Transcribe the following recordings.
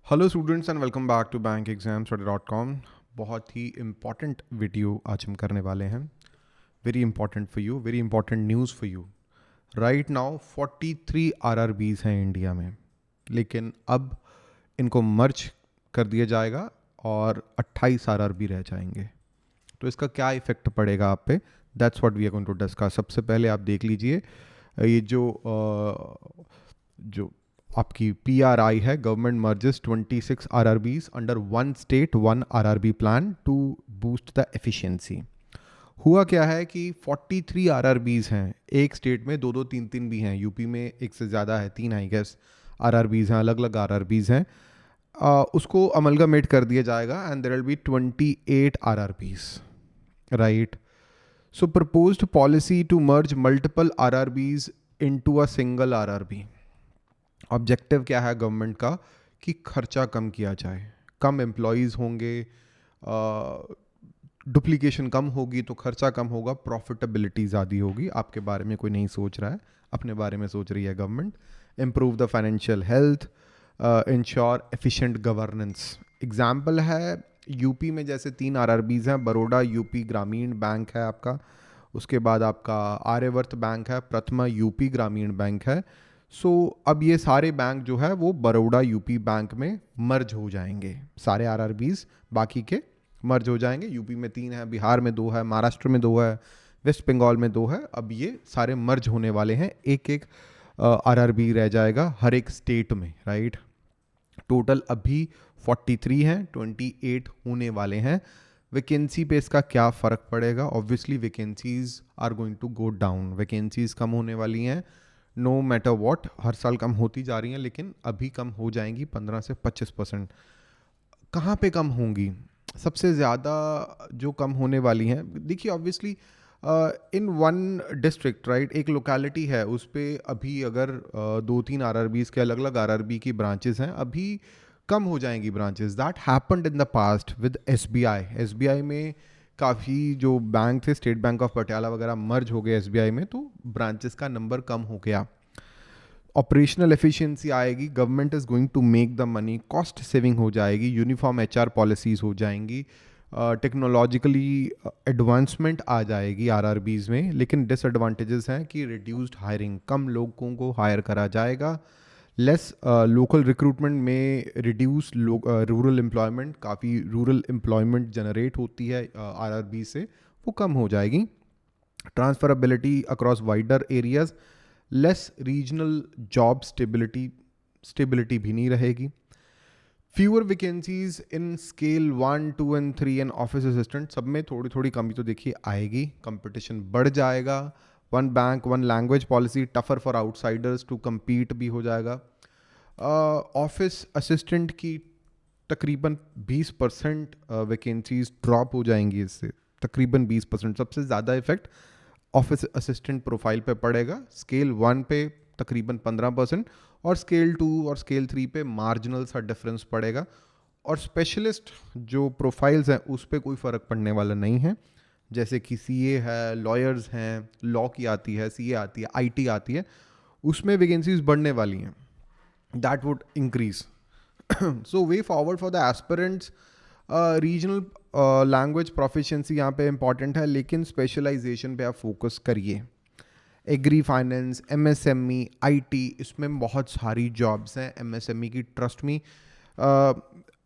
Hello students and welcome back to bankexamstudy.com। बहुत ही important video आज हम करने वाले हैं। Very important for you, very important news for you. Right now 43 RRBs हैं इंडिया में, लेकिन अब इनको मर्ज कर दिया जाएगा और 28 आरआरबी रह जाएंगे। तो इसका क्या इफेक्ट पड़ेगा आप पे, that's what we are going to discuss. सबसे पहले आप देख लीजिए ये जो आपकी PRI है, government merges 26 RRBs under one state one RRB plan to boost the efficiency. हुआ क्या है कि 43 आरआरबीज हैं, एक स्टेट में दो दो तीन तीन भी हैं, यूपी में एक से ज़्यादा है, 3 आई गेस आरआरबीज हैं, अलग अलग आरआरबीज हैं। उसको अमलगमेट कर दिया जाएगा and there will be 28 RRBs, right. So proposed policy to merge multiple RRBs into a single RRB. Objective क्या है गवर्नमेंट का कि खर्चा कम किया जाए, कम एम्प्लॉयज़ होंगे, डुप्लीकेशन कम होगी तो खर्चा कम होगा, प्रॉफिटेबिलिटी ज़्यादा होगी। आपके बारे में कोई नहीं सोच रहा है, अपने बारे में सोच रही है government. Improve the financial health, ensure efficient governance. Example है यूपी में जैसे 3 आरआरबीज़ हैं, बड़ौदा यूपी ग्रामीण बैंक है आपका, उसके बाद आपका आर्यवर्त बैंक है, प्रथमा यूपी ग्रामीण बैंक है। सो अब ये सारे बैंक जो है वो बड़ौदा यूपी बैंक में मर्ज हो जाएंगे, सारे आरआरबीज बाकी के मर्ज हो जाएंगे। यूपी में 3 है, बिहार में 2 है, महाराष्ट्र में 2 है, वेस्ट बंगाल में 2 है। अब ये सारे मर्ज होने वाले हैं, एक एक आरआरबी रह जाएगा हर एक स्टेट में, राइट। टोटल अभी 43 हैं, 28 होने वाले हैं। वैकेंसी पे इसका क्या फ़र्क पड़ेगा? Obviously vacancies are going to go down, vacancies कम होने वाली हैं, नो मैटर वॉट। हर साल कम होती जा रही हैं, लेकिन अभी कम हो जाएंगी 15 से 25%। कहाँ पे कम होंगी? सबसे ज़्यादा जो कम होने वाली हैं, देखिए obviously in one district, right, एक लोकेलिटी है, उस पर अभी अगर 2-3 आरआरबीज़ के अलग अलग आरआरबी की ब्रांचेस हैं, अभी कम हो जाएंगी branches. That happened in the past with SBI में काफ़ी जो बैंक थे, स्टेट बैंक ऑफ पटियाला वगैरह मर्ज हो गए एसबीआई में, तो ब्रांचेस का नंबर कम हो गया। ऑपरेशनल एफिशिएंसी आएगी, government is going to make the money, cost saving हो जाएगी, यूनिफॉर्म एचआर पॉलिसीज़ हो जाएंगी, टेक्नोलॉजिकली एडवांसमेंट आ जाएगी आरआरबीज़ में। लेकिन डिसएडवांटेजेस हैं कि रिड्यूस्ड हायरिंग, कम लोगों को हायर करा जाएगा, लेस लोकल रिक्रूटमेंट में, रिड्यूस रूरल एम्प्लॉयमेंट, काफ़ी रूरल एम्प्लॉयमेंट जनरेट होती है आरआरबी से, वो कम हो जाएगी। Transferability across wider areas, less regional job stability भी नहीं रहेगी। Fewer vacancies in scale 1, 2 and 3 and office assistant, सब में थोड़ी थोड़ी कमी तो देखिए आएगी, कंपटीशन बढ़ जाएगा। One bank one language policy, tougher for outsiders to compete भी हो जाएगा। ऑफिस असिस्टेंट की तकरीबन 20% वैकेंसीज ड्रॉप हो जाएंगी इससे, तकरीबन 20%। सबसे ज़्यादा इफेक्ट ऑफिस असिस्टेंट प्रोफाइल पे पड़ेगा, स्केल 1 पे तकरीबन 15% और स्केल 2 और स्केल 3 पे मार्जिनल सा डिफरेंस पड़ेगा। और स्पेशलिस्ट जो प्रोफाइल्स हैं उस पर कोई फ़र्क पड़ने वाला नहीं है, जैसे कि सीए है, लॉयर्स हैं, लॉ की आती है, सीए आती है, आईटी आती है, उसमें वैकेंसीज बढ़ने वाली हैं, that would increase. So way forward for the aspirants, regional language proficiency यहाँ पे इंपॉर्टेंट है, लेकिन स्पेशलाइजेशन पे आप फोकस करिए। एग्री फाइनेंस, एमएसएमई, आईटी, इसमें बहुत सारी जॉब्स हैं एमएसएमई की, ट्रस्ट मी।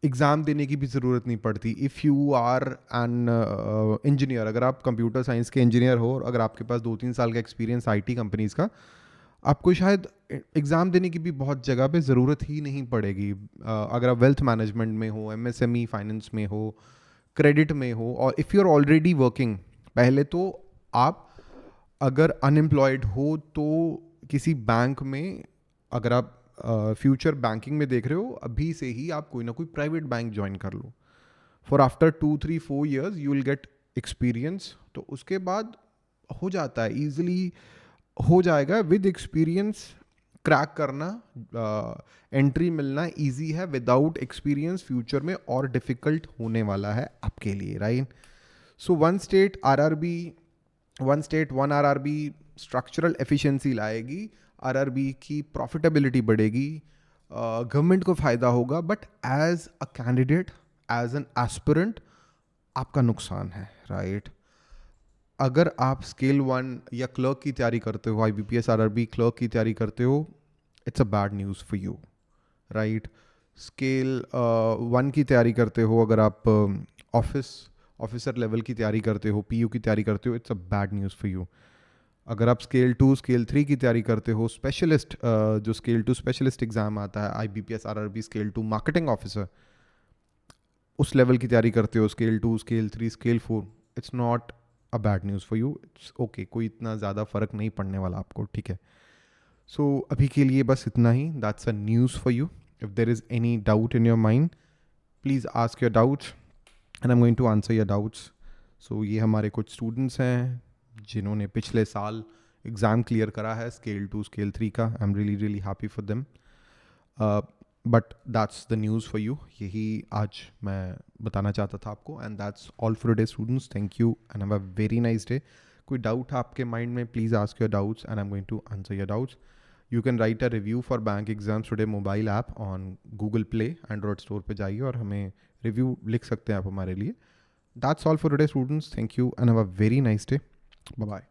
एग्ज़ाम देने की भी ज़रूरत नहीं पड़ती। If you are an engineer, अगर आप कंप्यूटर साइंस के इंजीनियर हो और अगर आपके पास 2-3 साल का एक्सपीरियंस आईटी कंपनीज़ का, आपको शायद एग्ज़ाम देने की भी बहुत जगह पे ज़रूरत ही नहीं पड़ेगी। अगर आप वेल्थ मैनेजमेंट में हो, एमएसएमई फाइनेंस में हो, क्रेडिट में हो, और if you are already working, पहले तो आप अगर अनएम्प्लॉयड हो तो किसी बैंक में, अगर आप फ्यूचर बैंकिंग में देख रहे हो, अभी से ही आप कोई ना कोई प्राइवेट बैंक ज्वाइन कर लो। For after 2-3-4 years you will get experience, तो उसके बाद हो जाता है, ईजिली हो जाएगा। विद एक्सपीरियंस क्रैक करना, एंट्री मिलना इजी है, विदाउट एक्सपीरियंस फ्यूचर में और डिफिकल्ट होने वाला है आपके लिए, right. So one state one RRB structural efficiency लाएगी, आरआरबी की प्रॉफिटेबिलिटी बढ़ेगी, गवर्नमेंट को फ़ायदा होगा, but as a candidate, as an aspirant, आपका नुकसान है, राइट? अगर आप स्केल 1 या क्लर्क की तैयारी करते हो, IBPS RRB क्लर्क की तैयारी करते हो, it's a bad news for you, right? Scale 1 की तैयारी करते हो, अगर आप ऑफिसर लेवल की तैयारी करते हो, PU की तैयारी करते हो, it's a bad news for you. अगर आप स्केल 2 स्केल 3 की तैयारी करते हो, स्पेशलिस्ट जो स्केल 2 स्पेशलिस्ट एग्ज़ाम आता है, IBPS RRB scale 2 marketing officer, उस लेवल की तैयारी करते हो, scale 2 scale 3 scale 4, it's not a bad news for you, it's okay, कोई इतना ज़्यादा फ़र्क नहीं पड़ने वाला आपको, ठीक है? सो अभी के लिए बस इतना ही, that's a news for you. If there is any doubt in your mind, please ask your doubts and I am going to answer your doubts. So ये हमारे कुछ स्टूडेंट्स हैं जिन्होंने पिछले साल एग्ज़ाम क्लियर करा है स्केल 2 स्केल 3 का। I am really really happy for them, but that's the news for you. यही आज मैं बताना चाहता था आपको, and that's all for day students. Thank you and have a very nice day. कोई डाउट है आपके माइंड में, please ask your doubts and I am going to answer your doubts. You can write a review for bank exams today mobile app on Google play, Android store पे जाइए और हमें review लिख सकते हैं आप हमारे लिए। That's all for today, students. Thank you and have a very nice day. Bye bye.